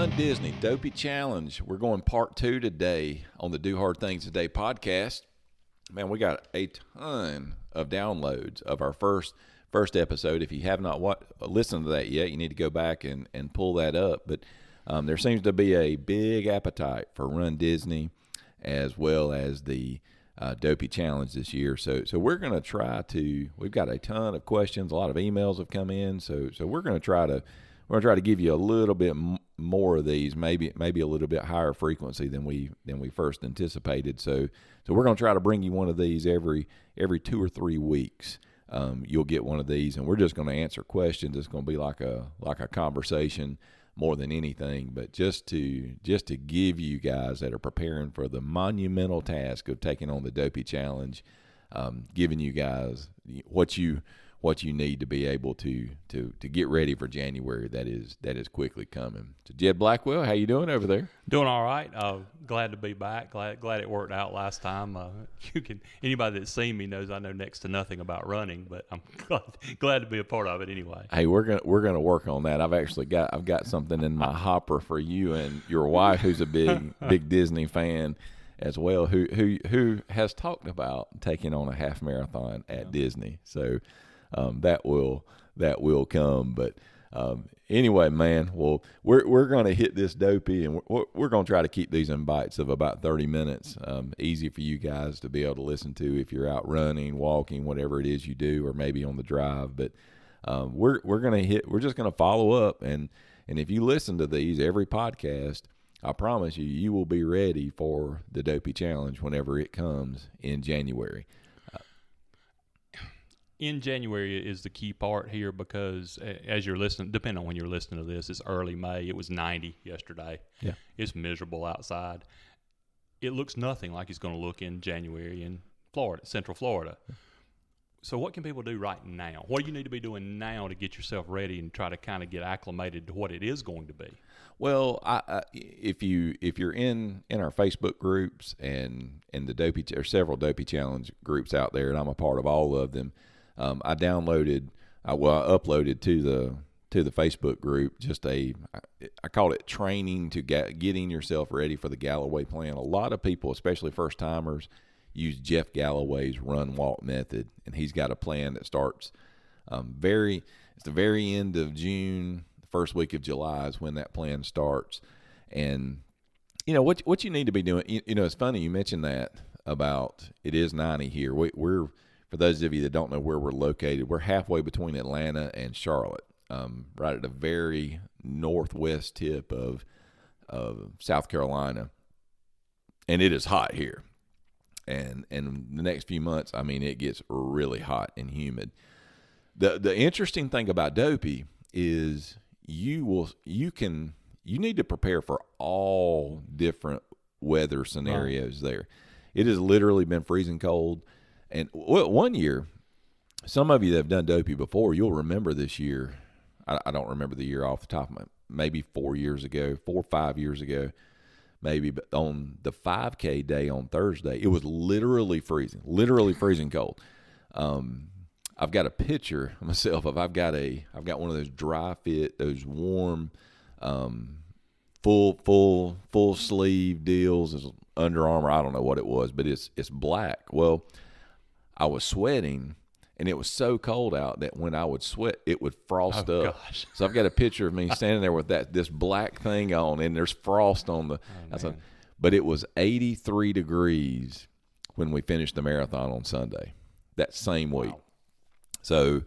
Run Disney Dopey Challenge. We're going part 2 today on the Do Hard Things Today podcast. Man, we got a ton of downloads of our first episode. If you have not listened to that yet, you need to go back and pull that up. But there seems to be a big appetite for Run Disney as well as the Dopey Challenge this year. So we're going to try to, we've got a ton of questions. A lot of emails have come in. So we're going to try to give you a little bit more of these, maybe a little bit higher frequency than we first anticipated. So we're going to try to bring you one of these every 2 or 3 weeks. You'll get one of these, and we're just going to answer questions. It's going to be like a conversation more than anything, but just to give you guys that are preparing for the monumental task of taking on the Dopey Challenge, giving you guys what you need to be able to get ready for January that is quickly coming. So Jed Blackwell, how you doing over there? Doing all right. Glad to be back. Glad it worked out last time. Anybody that's seen me knows I know next to nothing about running, but I'm glad to be a part of it anyway. Hey, we're gonna work on that. I've got something in my hopper for you and your wife, who's a big Disney fan as well, who has talked about taking on a half marathon at Disney. So. That will come, but anyway, man. Well, we're going to hit this Dopey, and we're going to try to keep these in bites of about 30 minutes. Easy for you guys to be able to listen to if you're out running, walking, whatever it is you do, or maybe on the drive. But we're just going to follow up, and if you listen to these every podcast, I promise you will be ready for the Dopey Challenge whenever it comes in January. In January is the key part here because as you're listening, depending on when you're listening to this, it's early May. It was 90 yesterday. Yeah. It's miserable outside. It looks nothing like it's going to look in January in Florida, Central Florida. So what can people do right now? What do you need to be doing now to get yourself ready and try to kind of get acclimated to what it is going to be? Well, if you're in our Facebook groups and the Dopey, or several Dopey Challenge groups out there, and I'm a part of all of them, I uploaded to the Facebook group just I called it training to getting yourself ready for the Galloway plan. A lot of people, especially first timers, use Jeff Galloway's run walk method, and he's got a plan that starts it's the very end of June, the first week of July is when that plan starts. And you know what you need to be doing. You know, it's funny you mentioned that about it is 90 here. We're for those of you that don't know where we're located, we're halfway between Atlanta and Charlotte, right at the very northwest tip of South Carolina, and it is hot here. And the next few months, I mean, it gets really hot and humid. The interesting thing about Dopey is you need to prepare for all different weather scenarios there. It has literally been freezing cold. And one year, some of you that have done Dopey before, you'll remember this year. I don't remember the year off the top of my, maybe 4 or 5 years ago, maybe. But on the 5K day on Thursday, it was literally freezing cold. I've got a picture of myself I've got one of those dry fit, those warm, full sleeve deals. It's Under Armour. I don't know what it was, but it's black. Well, I was sweating, and it was so cold out that when I would sweat, it would frost up. Gosh. So I've got a picture of me standing there with this black thing on, and there's frost on the. But it was 83 degrees when we finished the marathon on Sunday, that same week. Wow. So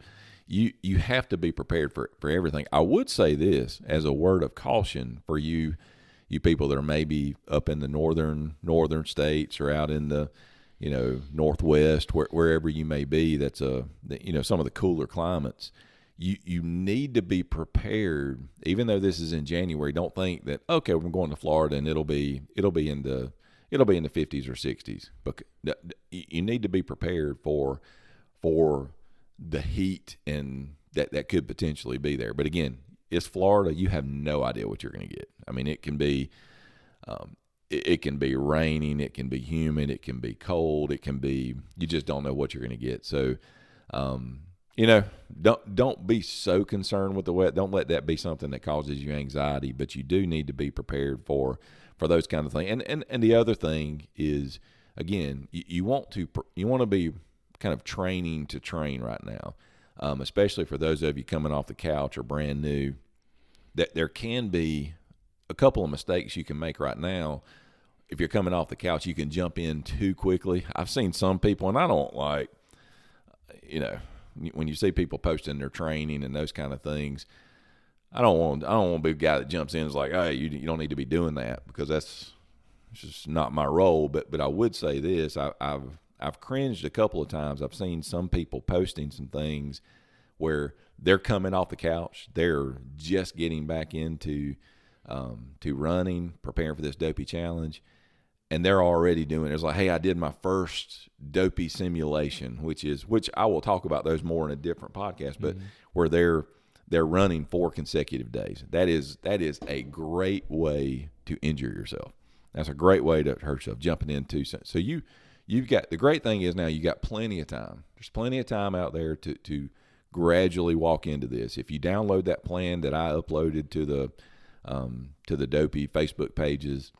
you have to be prepared for everything. I would say this as a word of caution for you people that are maybe up in the northern states or out in the Northwest, wherever you may be, that's some of the cooler climates. You need to be prepared, even though this is in January. Don't think that, okay, we're going to Florida and it'll be in the 50s or 60s. But you need to be prepared for the heat and that could potentially be there. But again, it's Florida. You have no idea what you're going to get. I mean, it can be raining, it can be humid, it can be cold, you just don't know what you're going to get. So You know, don't be so concerned with the wet. Don't let that be something that causes you anxiety. But you do need to be prepared for those kind of things. And the other thing is, again, you want to be kind of training to train right now, especially for those of you coming off the couch or brand new. That there can be a couple of mistakes you can make right now. If you're coming off the couch, you can jump in too quickly. I've seen some people, and I don't like, you know, when you see people posting their training and those kind of things, I don't want to be a guy that jumps in and is like, hey, you don't need to be doing that, because that's just not my role. But I would say this: I've cringed a couple of times. I've seen some people posting some things where they're coming off the couch, they're just getting back into to running, preparing for this Dopey challenge. And they're already doing it. It's like, hey, I did my first Dopey simulation, which I will talk about those more in a different podcast, but where they're running 4 consecutive days. That is a great way to injure yourself. That's a great way to hurt yourself, jumping into. So you've got, the great thing is now you got plenty of time. There's plenty of time out there to gradually walk into this. If you download that plan that I uploaded to the Dopey Facebook pages,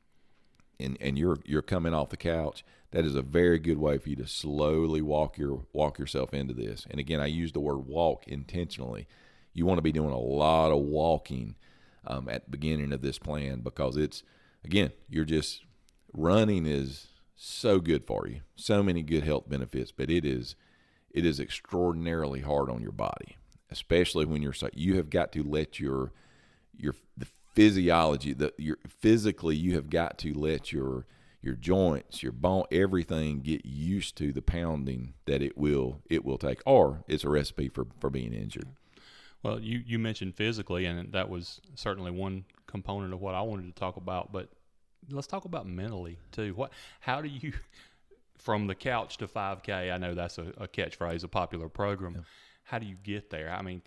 and you're coming off the couch, that is a very good way for you to slowly walk yourself into this. And again, I use the word walk intentionally. You want to be doing a lot of walking at the beginning of this plan, because running is so good for you. So many good health benefits, but it is extraordinarily hard on your body, especially when you have got to let the physiology, physically, you have got to let your joints, your bone, everything get used to the pounding that it will take, or it's a recipe for being injured. Well, you mentioned physically, and that was certainly one component of what I wanted to talk about, but let's talk about mentally too. How do you, from the couch to 5K, I know that's a catchphrase, a popular program. Yeah. How do you get there? I mean,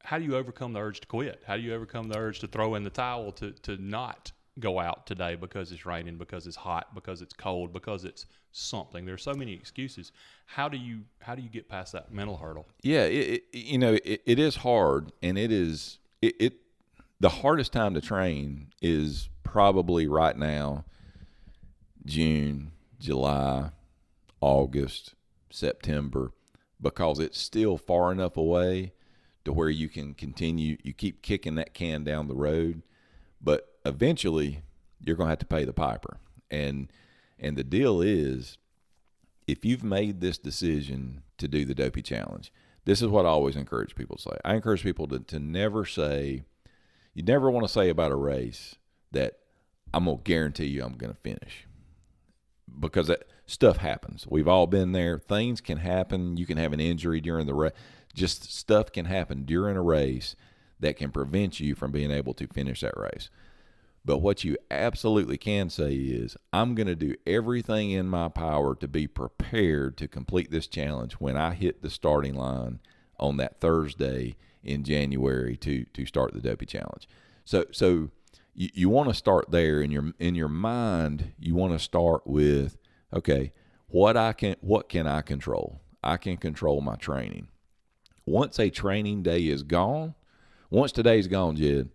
how do you overcome the urge to quit? How do you overcome the urge to throw in the towel, to not go out today because it's raining, because it's hot, because it's cold, because it's something? There's so many excuses. How do you get past that mental hurdle? Yeah, it is hard, and the hardest time to train is probably right now, June, July, August, September, because it's still far enough away to where you can continue, you keep kicking that can down the road, but eventually you're going to have to pay the piper. And the deal is, if you've made this decision to do the Dopey challenge, this is what I always encourage people to say. I encourage people to never say, you never want to say about a race that I'm going to guarantee you I'm going to finish, because that stuff happens. We've all been there. Things can happen. You can have an injury during the race. Just stuff can happen during a race that can prevent you from being able to finish that race. But what you absolutely can say is, I'm going to do everything in my power to be prepared to complete this challenge when I hit the starting line on that Thursday in January to start the Dopey challenge. So you want to start there in your mind. You want to start with, okay, what can I control? I can control my training. Once a training day is gone, once today's gone, Jed,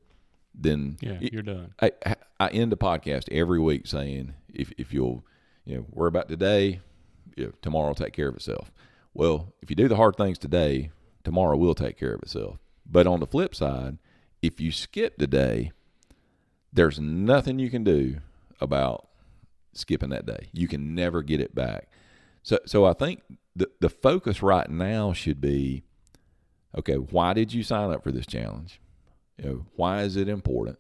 then you're done. I end the podcast every week saying, if you'll, worry about today, tomorrow will take care of itself. Well, if you do the hard things today, tomorrow will take care of itself. But on the flip side, if you skip today, there's nothing you can do about skipping that day. You can never get it back. So I think the focus right now should be, okay, why did you sign up for this challenge? Why is it important?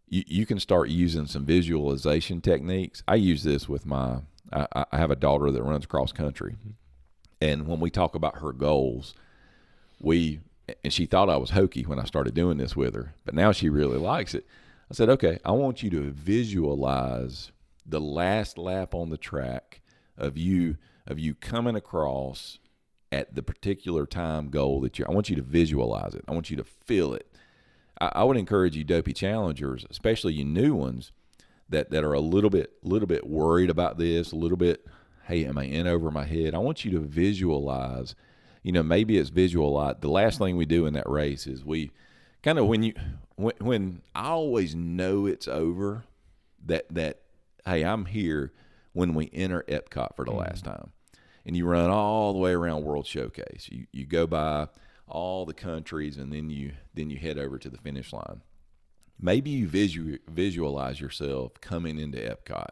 You can start using some visualization techniques. I use this with I have a daughter that runs cross country. Mm-hmm. And when we talk about her goals, and she thought I was hokey when I started doing this with her, but now she really likes it. I said, okay, I want you to visualize the last lap on the track of you coming across at the particular time goal I want you to visualize it. I want you to feel it. I would encourage you Dopey challengers, especially you new ones that are a little bit worried about this, a little bit, hey, am I in over my head? I want you to visualize, maybe it's visualize. The last thing we do in that race is we kind of, when I always know it's over, that hey, I'm here when we enter Epcot for the last time. And you run all the way around World Showcase. You go by all the countries, and then you head over to the finish line. Maybe you visualize yourself coming into Epcot,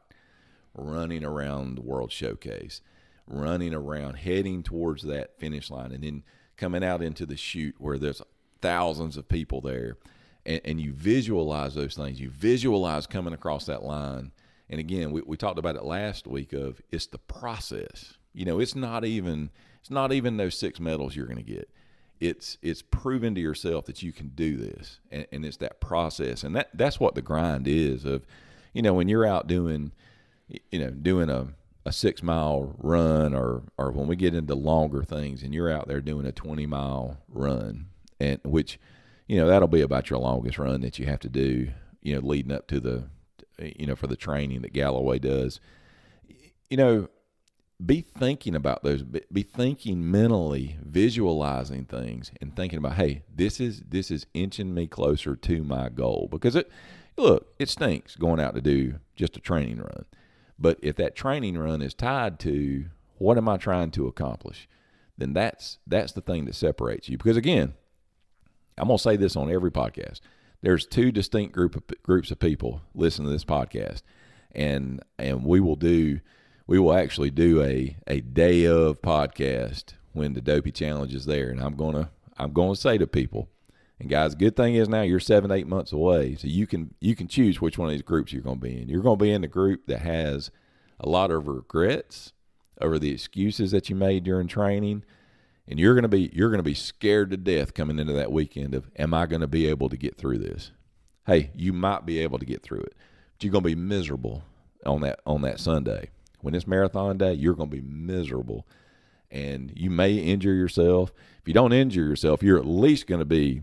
running around the World Showcase, running around, heading towards that finish line, and then coming out into the chute where there's thousands of people there. And you visualize those things. You visualize coming across that line. And again, we talked about it last week of it's the process. It's not even those 6 medals you're going to get. It's proven to yourself that you can do this, and it's that process, and that's what the grind is. Of, when you're out doing a 6 mile run, or when we get into longer things, and you're out there doing a 20 mile run, and which, that'll be about your longest run that you have to do, leading up to the, for the training that Galloway does. Be thinking about those. Be thinking mentally, visualizing things, and thinking about, hey, this is inching me closer to my goal. Because it stinks going out to do just a training run, but if that training run is tied to what am I trying to accomplish, then that's the thing that separates you. Because again, I'm gonna say this on every podcast. There's 2 distinct groups of people listening to this podcast, and we will actually do a day of podcast when the Dopey Challenge is there. And I'm gonna say to people, and guys, good thing is now you're 7-8 months away, so you can choose which one of these groups you're gonna be in. You're gonna be in the group that has a lot of regrets over the excuses that you made during training, and you're gonna be scared to death coming into that weekend of, am I gonna be able to get through this? Hey, you might be able to get through it, but you're gonna be miserable on that Sunday. When it's marathon day, you're going to be miserable, and you may injure yourself. If you don't injure yourself, you're at least going to be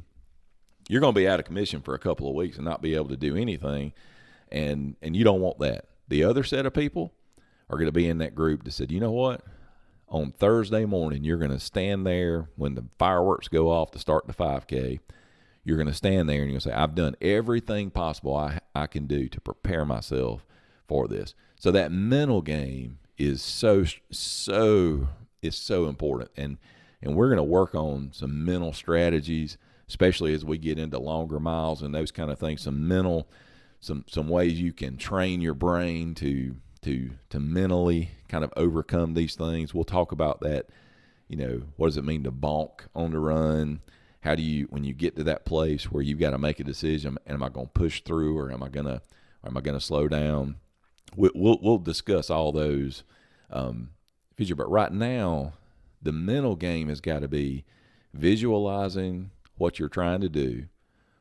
out of commission for a couple of weeks and not be able to do anything, and you don't want that. The other set of people are going to be in that group that said, you know what? On Thursday morning, you're going to stand there when the fireworks go off to start the 5K. You're going to stand there and you're going to say, I've done everything possible I can do to prepare myself for this. So that mental game is so important, and we're going to work on some mental strategies, especially as we get into longer miles and those kind of things. Some ways you can train your brain to mentally kind of overcome these things. We'll talk about that. What does it mean to bonk on the run? How do you, when you get to that place where you've got to make a decision, am I going to push through, or am I going to slow down? We'll discuss all those features, but right now the mental game has got to be visualizing what you're trying to do.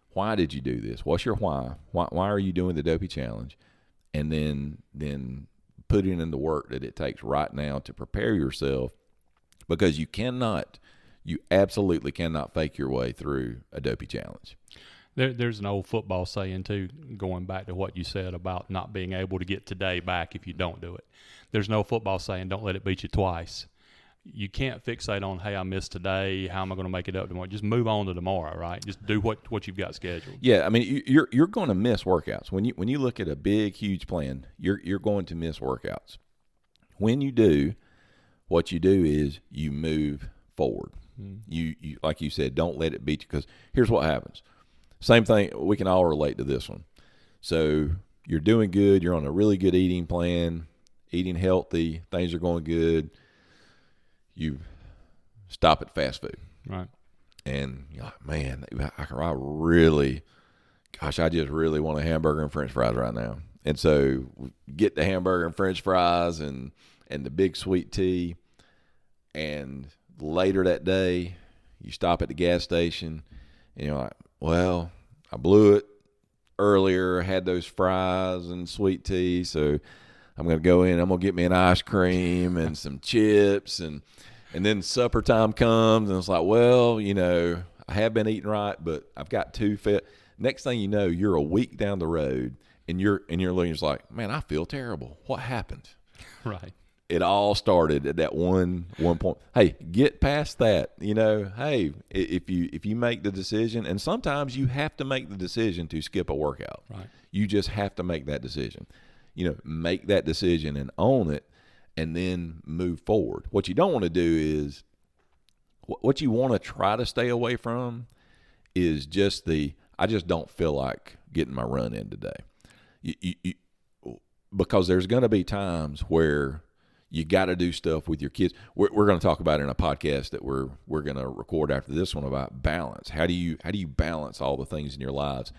Why did you do this? What's your why? Why are you doing the Dopey Challenge? And then putting in the work that it takes right now to prepare yourself, because you absolutely cannot fake your way through a Dopey Challenge. There's an old football saying, too, going back to what you said about not being able to get today back if you don't do it. There's no football saying, don't let it beat you twice. You can't fixate on, hey, I missed today, how am I going to make it up tomorrow? Just move on to tomorrow, right? Just do what you've got scheduled. Yeah, I mean, you're going to miss workouts. When you look at a big, huge plan, you're going to miss workouts. When you do, what you do is you move forward. You like you said, don't let it beat you, because here's what happens. Same thing, we can all relate to this one. So you're doing good, you're on a really good eating plan, eating healthy, things are going good. You stop at fast food. Right. And you're like, man, I just really want a hamburger and french fries right now. And so get the hamburger and french fries and the big sweet tea. And later that day, you stop at the gas station and you're like, well, I blew it earlier. I had those fries and sweet tea, so I'm going to go in. I'm going to get me an ice cream and some chips, and then supper time comes, and it's like, well, I have been eating right, but I've got 2 fit. Next thing you know, you're a week down the road, and you're looking just like, man, I feel terrible. What happened? Right. it all started at that one point. Hey, get past that. Hey, if you make the decision, and sometimes you have to make the decision to skip a workout. Right. You just have to make that decision. Make that decision and own it, and then move forward. What you don't want to do is, what you want to try to stay away from is just I just don't feel like getting my run in today. Because there's going to be times where you got to do stuff with your kids. We're going to talk about it in a podcast that we're going to record after this one about balance. How do you balance all the things in your lives?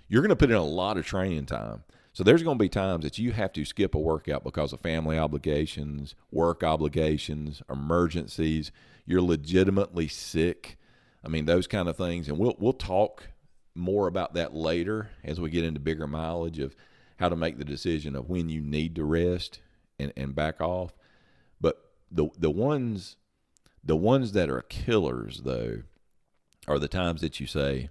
You're going to put in a lot of training time. So there's going to be times that you have to skip a workout because of family obligations, work obligations, emergencies. You're legitimately sick. I mean, those kind of things. And we'll talk more about that later as we get into bigger mileage of how to make the decision of when you need to rest and back off. But the ones that are killers, though, are the times that you say,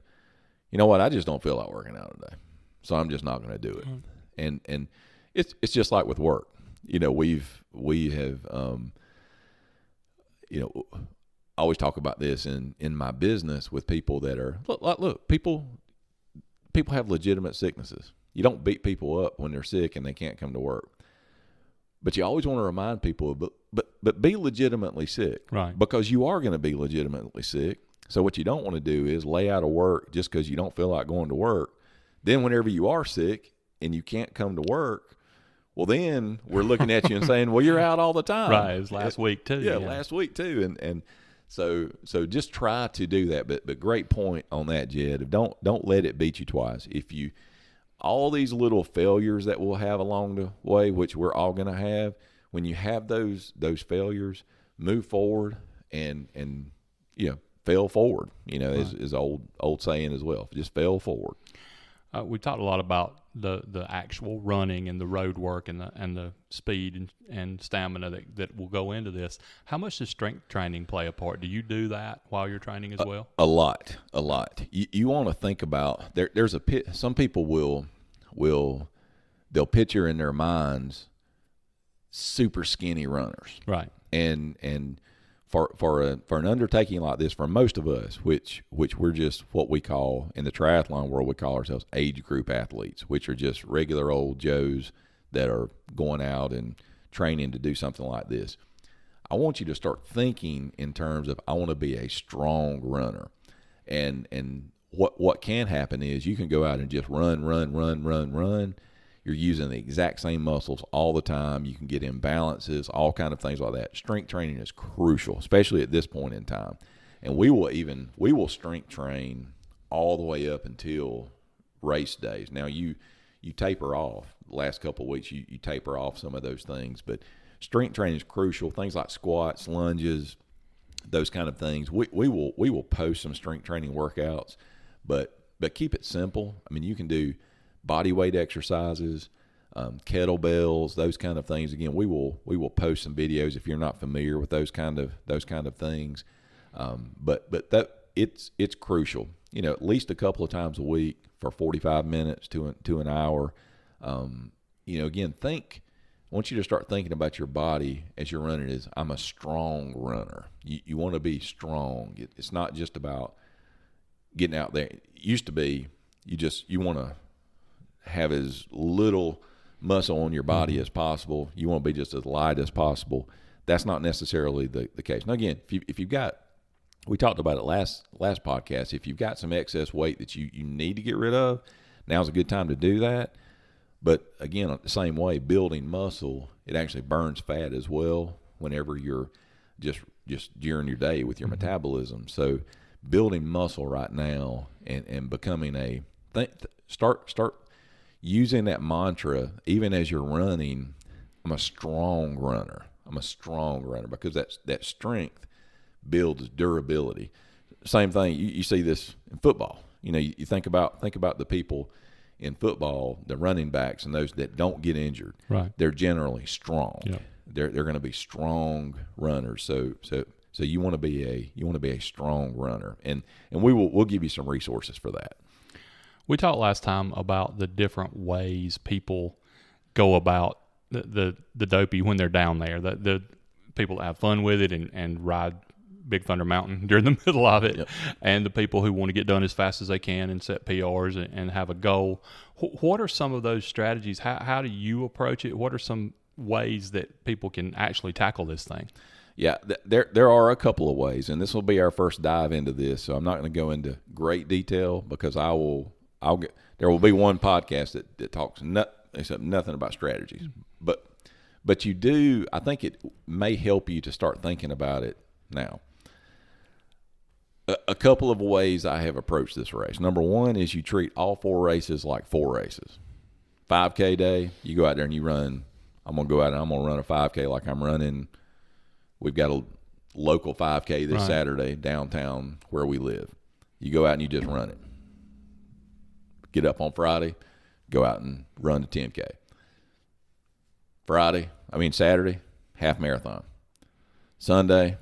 you know what, I just don't feel like working out today, so I'm just not going to do it. And it's just like with work. We have I always talk about this in my business with people that are look people have legitimate sicknesses. You don't beat people up when they're sick and they can't come to work. But you always want to remind people, but be legitimately sick. Right. Because you are going to be legitimately sick. So what you don't want to do is lay out of work just because you don't feel like going to work. Then whenever you are sick and you can't come to work, well, then we're looking at you and saying, well, you're out all the time. Right. It was last week too. Yeah, last week too. And so just try to do that. But great point on that, Jed. Don't let it beat you twice. All these little failures that we'll have along the way, which we're all going to have, when you have those failures, move forward and fail forward. Right. is old saying as well. Just fail forward. We talked a lot about the actual running and the road work and the speed and stamina that will go into this. How much does strength training play a part? Do you do that while you're training as well? A lot. You want to think about there's some people they'll picture in their minds super skinny runners, right? And for an undertaking like this, for most of us, which we're just what we call in the triathlon world, we call ourselves age group athletes, which are just regular old Joes that are going out and training to do something like this. I want you to start thinking in terms of, I want to be a strong runner. And what can happen is you can go out and just run. You're using the exact same muscles all the time. You can get imbalances, all kind of things like that. Strength training is crucial, especially at this point in time. And we will strength train all the way up until race days. Now you taper off. The last couple of weeks you taper off some of those things, but strength training is crucial. Things like squats, lunges, those kind of things. We will post some strength training workouts, but keep it simple. I mean, you can do body weight exercises, kettlebells, those kind of things. Again, we will post some videos if you're not familiar with those kind of things. But that it's crucial. At least a couple of times a week for 45 minutes to an hour. Again, I want you to start thinking about your body as you're running is, I'm a strong runner. You want to be strong. It's not just about getting out there. It used to be you want to have as little muscle on your body as possible. You want to be just as light as possible. That's not necessarily the case. Now, again, if you've got, we talked about it last podcast, if you've got some excess weight that you need to get rid of, now's a good time to do that. But again, the same way, building muscle, it actually burns fat as well whenever you're just during your day with your metabolism. So building muscle right now and becoming start using that mantra even as you're running. I'm a strong runner. Because that strength builds durability. Same thing, you see this in football. You think about the people in football, the running backs and those that don't get injured. Right. They're generally strong. Yeah. They're going to be strong runners. So you want to be a strong runner, and we'll give you some resources for that. We talked last time about the different ways people go about the Dopey when they're down there. The people that have fun with it and ride Big Thunder Mountain during the middle of it, Yep. and the people who want to get done as fast as they can and set PRs and have a goal. What are some of those strategies? How do you approach it? What are some ways that people can actually tackle this thing? Yeah, there are a couple of ways, and this will be our first dive into this. So I'm not going to go into great detail because there will be one podcast that talks nothing about strategies, but you do. I think it may help you to start thinking about it now. A couple of ways I have approached this race. Number one is you treat all 4 races like 4 races. 5K day, you go out there and you run. I'm going to go out and I'm going to run a 5K like I'm running. We've got a local 5K this Saturday downtown where we live. You go out and you just run it. Get up on Friday, go out and run the 10K. Saturday, half marathon. Sunday,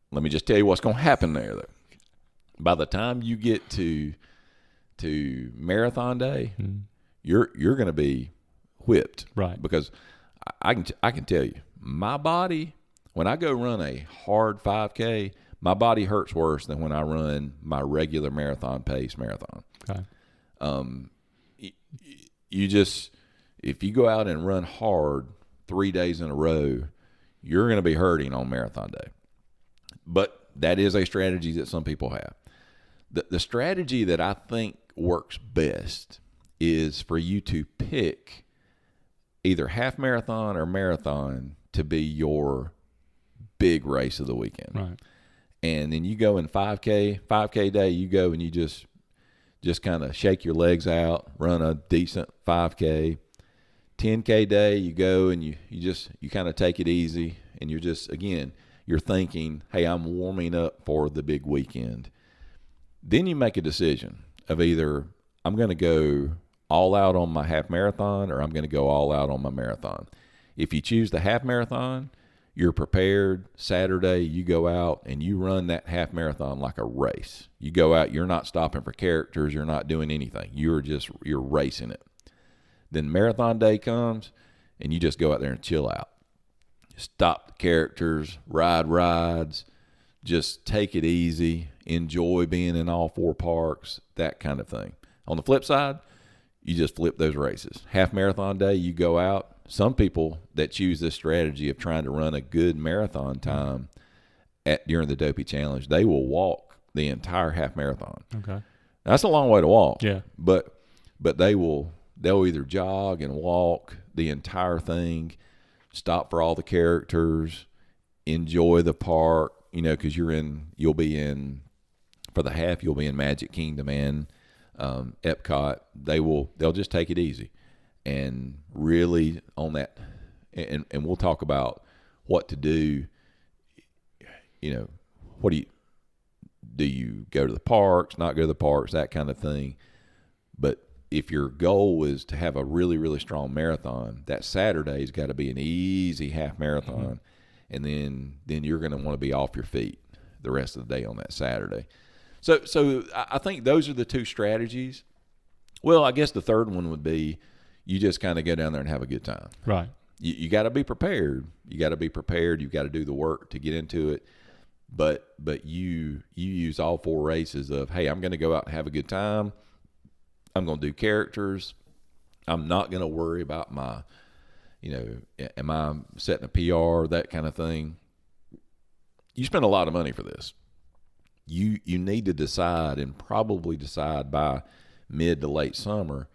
let me just tell you what's going to happen there, though. By the time you get to marathon day, you're going to be whipped, right? Because I can tell you, my body, when I go run a hard 5K, my body hurts worse than when I run my regular marathon pace marathon. Okay. If you go out and run hard 3 days in a row, you're going to be hurting on marathon day. But that is a strategy that some people have. The strategy that I think works best is for you to pick either half marathon or marathon to be your big race of the weekend. Right. And then you go in 5K day, you go and you just kind of shake your legs out, run a decent 5K. 10K day, you go and you kind of take it easy, and you're thinking, hey, I'm warming up for the big weekend. Then you make a decision of either I'm going to go all out on my half marathon or I'm going to go all out on my marathon. If you choose the half marathon, you're prepared. Saturday, you go out and you run that half marathon like a race. You go out, you're not stopping for characters, you're not doing anything. You're racing it. Then marathon day comes and you just go out there and chill out. Stop the characters, ride rides, just take it easy, enjoy being in all 4 parks, that kind of thing. On the flip side, you just flip those races. Half marathon day, you go out. Some people that choose this strategy of trying to run a good marathon time during the Dopey Challenge, they will walk the entire half marathon. Okay. That's a long way to walk. Yeah. But they'll either jog and walk the entire thing, stop for all the characters, enjoy the park, because you'll be in for the half, you'll be in Magic Kingdom and Epcot. They'll just take it easy and really on that. And we'll talk about what to do. What do you go to the parks, not go to the parks, that kind of thing. But if your goal is to have a really, really strong marathon, that Saturday's got to be an easy half marathon, and then you're going to want to be off your feet the rest of the day on that Saturday. So I think those are the 2 strategies. Well, I guess the third one would be you just kind of go down there and have a good time. Right. You got to be prepared. You've got to do the work to get into it. But you use all 4 races of, hey, I'm going to go out and have a good time. I'm going to do characters. I'm not going to worry about my, am I setting a PR, that kind of thing. You spend a lot of money for this. You need to decide, and probably decide by mid to late summer,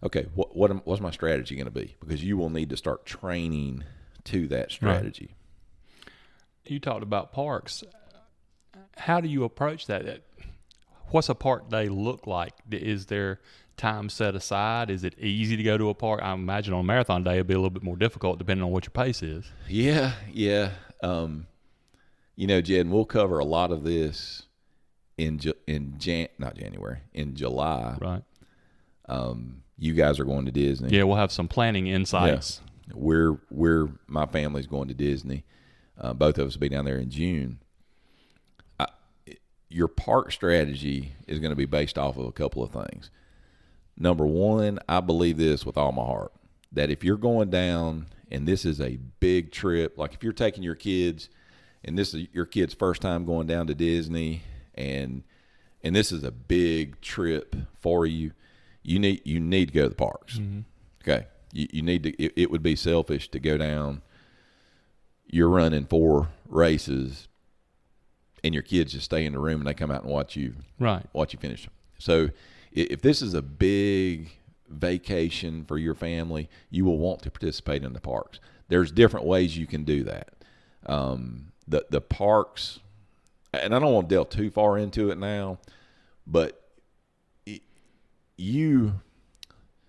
okay, what's my strategy going to be? Because you will need to start training to that strategy. Right. You talked about parks. How do you approach that? What's a park day look like? Is there time set aside? Is it easy to go to a park? I imagine on marathon day it'd be a little bit more difficult depending on what your pace is. Yeah. Jed, we'll cover a lot of this in July. Right. You guys are going to Disney. Yeah, we'll have some planning insights. Yeah. My family's going to Disney. Both of us will be down there in June. Your park strategy is going to be based off of a couple of things. Number one, I believe this with all my heart. that if you're going down and this is a big trip, like if you're taking your kids and this is your kid's first time going down to Disney and this is a big trip for you, you need to go to the parks. Mm-hmm. Okay. You need to, it would be selfish to go down, you're running 4 races and your kids just stay in the room and they come out and watch you finish them. So if this is a big vacation for your family, you will want to participate in the parks. There's different ways you can do that. The parks, and I don't want to delve too far into it now, but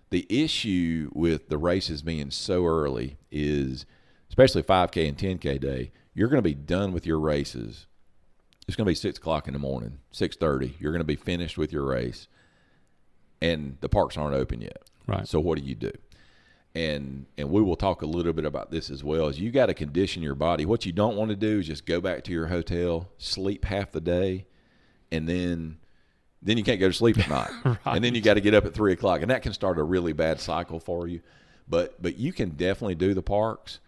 the issue with the races being so early is, especially 5K and 10K day, you're going to be done with your races. It's going to be 6 o'clock in the morning, 6:30. You're going to be finished with your race, and the parks aren't open yet. Right. So what do you do? And we will talk a little bit about this as well. Is you got to condition your body. What you don't want to do is just go back to your hotel, sleep half the day, and then you can't go to sleep at night. Right. And then you got to get up at 3 o'clock, and that can start a really bad cycle for you. But you can definitely do the parks.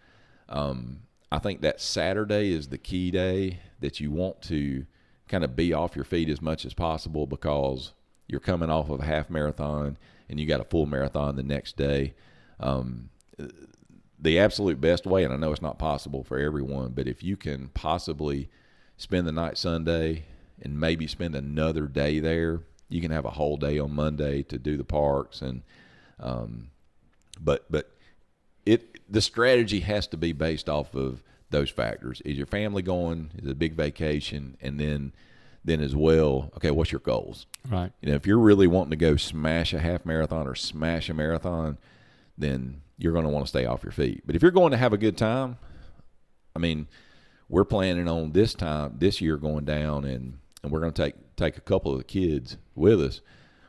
I think that Saturday is the key day that you want to kind of be off your feet as much as possible, because you're coming off of a half marathon and you got a full marathon the next day. The absolute best way, and I know it's not possible for everyone, but if you can possibly spend the night Sunday and maybe spend another day there, you can have a whole day on Monday to do the parks. And but the strategy has to be based off of those factors. Is your family going? Is it a big vacation? And then as well, okay, what's your goals? Right. If you're really wanting to go smash a half marathon or smash a marathon, then you're going to want to stay off your feet. But if you're going to have a good time, I mean, we're planning on this year going down and we're going to take a couple of the kids with us.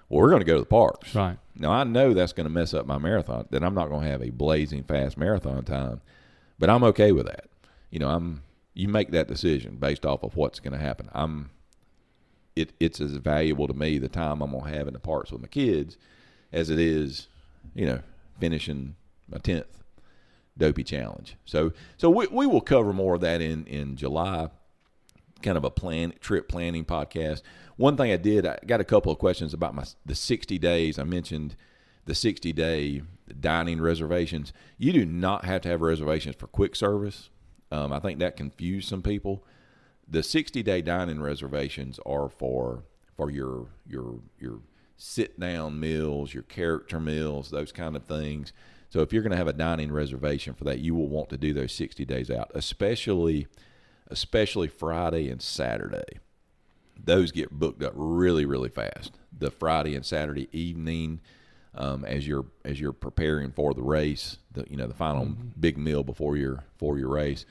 Well, we're going to go to the parks. Right. Now, I know that's going to mess up my marathon, that I'm not going to have a blazing fast marathon time, but I'm okay with that. You make that decision based off of what's going to happen. It's as valuable to me, the time I'm going to have in the parks with my kids, as it is, finishing my 10th Dopey Challenge. So we will cover more of that in July, kind of a trip planning podcast. One thing I got a couple of questions about the 60 days. I mentioned the 60-day dining reservations. You do not have to have reservations for quick service. I think that confused some people. The 60-day dining reservations are for your sit-down meals, your character meals, those kind of things. So if you're going to have a dining reservation for that, you will want to do those 60 days out, especially Friday and Saturday. Those get booked up really, really fast. The Friday and Saturday evening, as you're preparing for the race, the final big meal before your race,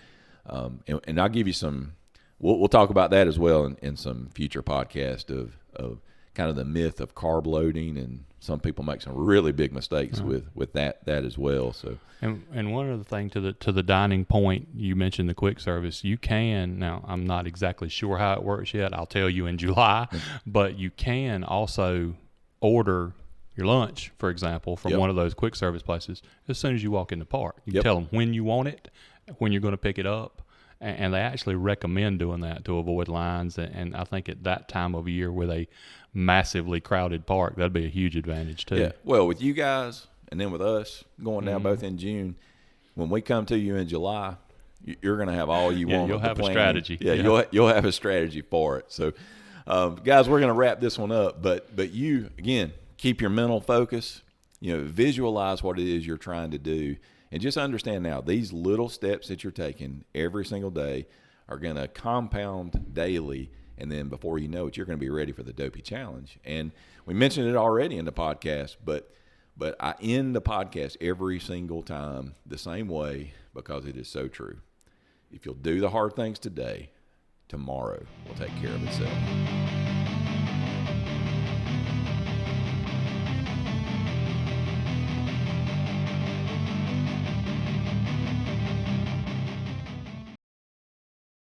and I'll give you some. We'll talk about that as well in some future podcast of kind of the myth of carb loading, and some people make some really big mistakes with that as well. So and one other thing to the dining point, you mentioned the quick service. You can, now I'm not exactly sure how it works yet. I'll tell you in July, but you can also order your lunch, for example, from one of those quick service places as soon as you walk in the park. You tell them when you want it, when you're going to pick it up. And they actually recommend doing that to avoid lines. And I think at that time of year with a massively crowded park, that'd be a huge advantage too. Yeah. Well, with you guys and then with us going down both in June, when we come to you in July, you're going to have all you want. You'll have a strategy. Yeah, you'll have a strategy for it. So, guys, we're going to wrap this one up. But you, again, keep your mental focus. Visualize what it is you're trying to do. And just understand now, these little steps that you're taking every single day are going to compound daily. And then before you know it, you're going to be ready for the Dopey Challenge. And we mentioned it already in the podcast, but I end the podcast every single time the same way, because it is so true. If you'll do the hard things today, tomorrow will take care of itself.